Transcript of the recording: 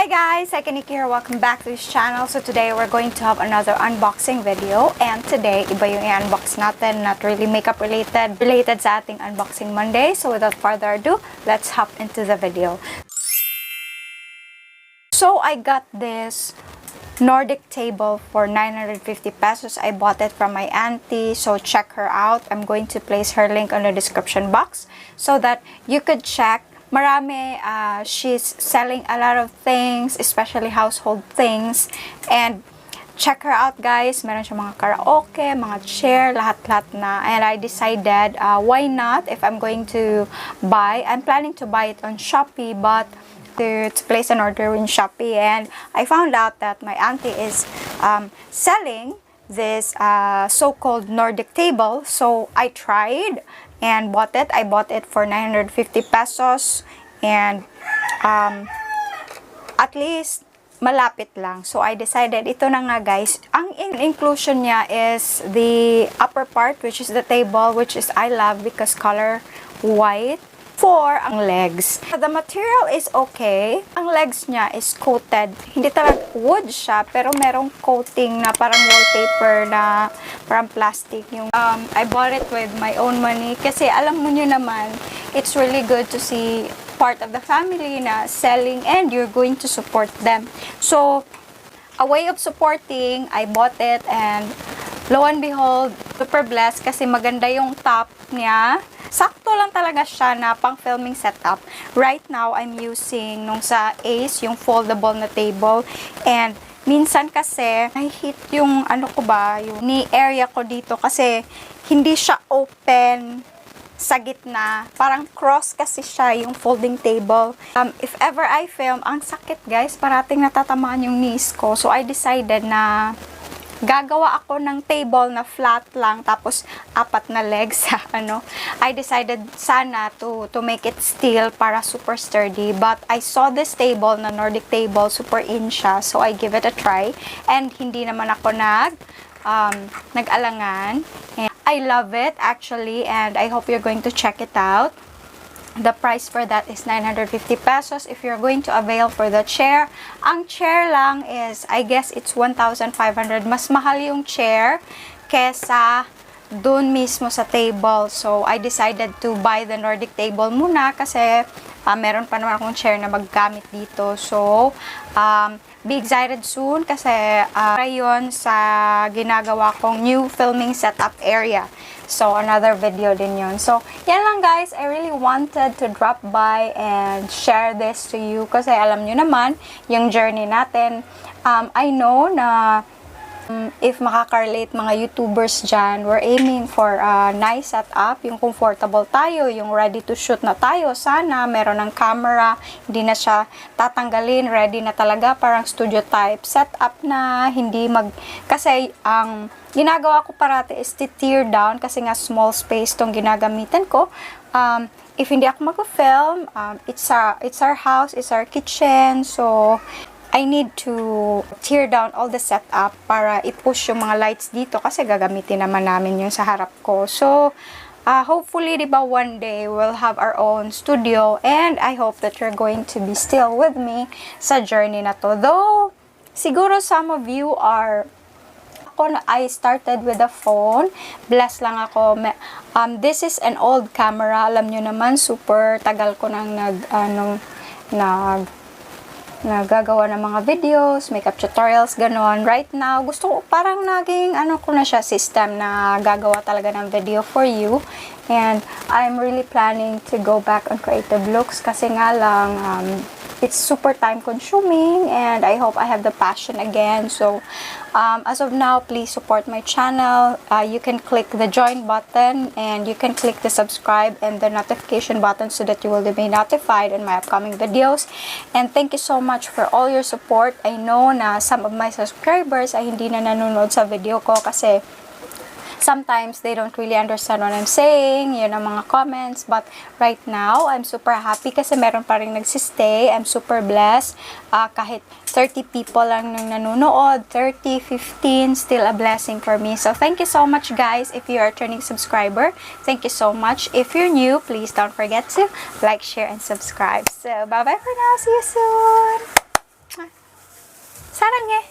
Hi guys, Cykaniki here. Welcome back to this channel. So today we're going to have another unboxing video. And today, iba yung i-unbox natin. Not really makeup related. Related sa ating Unboxing Monday. So without further ado, let's hop into the video. So I got this Nordic table for 950 pesos. I bought it from my auntie, so check her out. I'm going to place her link on the description box so that you could check. Marami, she's selling a lot of things, especially household things, and check her out guys. Meron siya mga karaoke, mga chair, lahat-lahat na. And I decided, why not, if I'm going to buy, I'm planning to buy it on Shopee, but to place an order in Shopee, and I found out that my auntie is selling this so-called Nordic table. So I tried and bought it. I bought it for 950 pesos, and at least malapit lang. So I decided, ito na nga guys. Ang inclusion niya is the upper part, which is the table, which is I love because color white. For ang legs. The material is okay. Ang legs niya is coated. Hindi talaga wood siya, pero merong coating na parang wallpaper na parang plastic. Yung I bought it with my own money kasi alam mo nyo naman, it's really good to see part of the family na selling and you're going to support them. So, a way of supporting, I bought it, and lo and behold, super blessed kasi maganda yung top niya. Sakto lang talaga siya na pang filming setup. Right now, I'm using nung sa Ace, yung foldable na table. And minsan kasi, nahihit yung yung knee area ko dito kasi hindi siya open sa gitna. Parang cross kasi siya yung folding table. If ever I film, ang sakit guys, parating natatamaan yung knees ko. So I decided na gagawa ako ng table na flat lang, tapos apat na legs. I decided sana to make it steel para super sturdy. But I saw this table na Nordic table, super in siya. So I give it a try. And hindi naman ako nag-alangan. And I love it actually, and I hope you're going to check it out. The price for that is 950 pesos if you're going to avail for the chair. Ang chair lang is, I guess it's 1,500. Mas mahal yung chair kesa dun mismo sa table. So, I decided to buy the Nordic table muna kasi meron pa naman akong chair na maggamit dito. So, be excited soon kasi yun sa ginagawa kong new filming setup area. So, another video din yun. So, yan lang guys. I really wanted to drop by and share this to you kasi alam nyo naman, yung journey natin. I know na if makaka-relate mga YouTubers dyan, we're aiming for a nice setup, yung comfortable tayo, yung ready to shoot na tayo. Sana meron ng camera, hindi na siya tatanggalin, ready na talaga, parang studio type setup na, kasi ang ginagawa ko parati is to tear down kasi nga small space tong ginagamitan ko. If hindi ako mag-film, it's our house, it's our kitchen, so I need to tear down all the setup para i-push yung mga lights dito kasi gagamitin naman namin yung sa harap ko. So, hopefully, diba, one day we'll have our own studio, and I hope that you're going to be still with me sa journey na to. Though, siguro some of you are, I started with a phone. Blessed lang ako. This is an old camera. Alam nyo naman, super tagal ko nang nagagawa ng mga videos, makeup tutorials, ganon. Right now, gusto ko, parang naging, ko na siya, system na gagawa talaga ng video for you. And I'm really planning to go back on creative looks kasi nga lang, it's super time consuming, and I hope I have the passion again. So, as of now, please support my channel. You can click the join button, and you can click the subscribe and the notification button so that you will be notified in my upcoming videos. And thank you so much for all your support. I know na some of my subscribers ay hindi na nanonood sa video ko kasi sometimes they don't really understand what I'm saying, yun ang mga comments. But right now, I'm super happy kasi meron pa rin nagsistay. I'm super blessed. Kahit 30 people lang nang nanonood, 30, 15, still a blessing for me. So thank you so much guys. If you are a returning subscriber, thank you so much. If you're new, please don't forget to like, share, and subscribe. So bye-bye for now. See you soon. lang eh.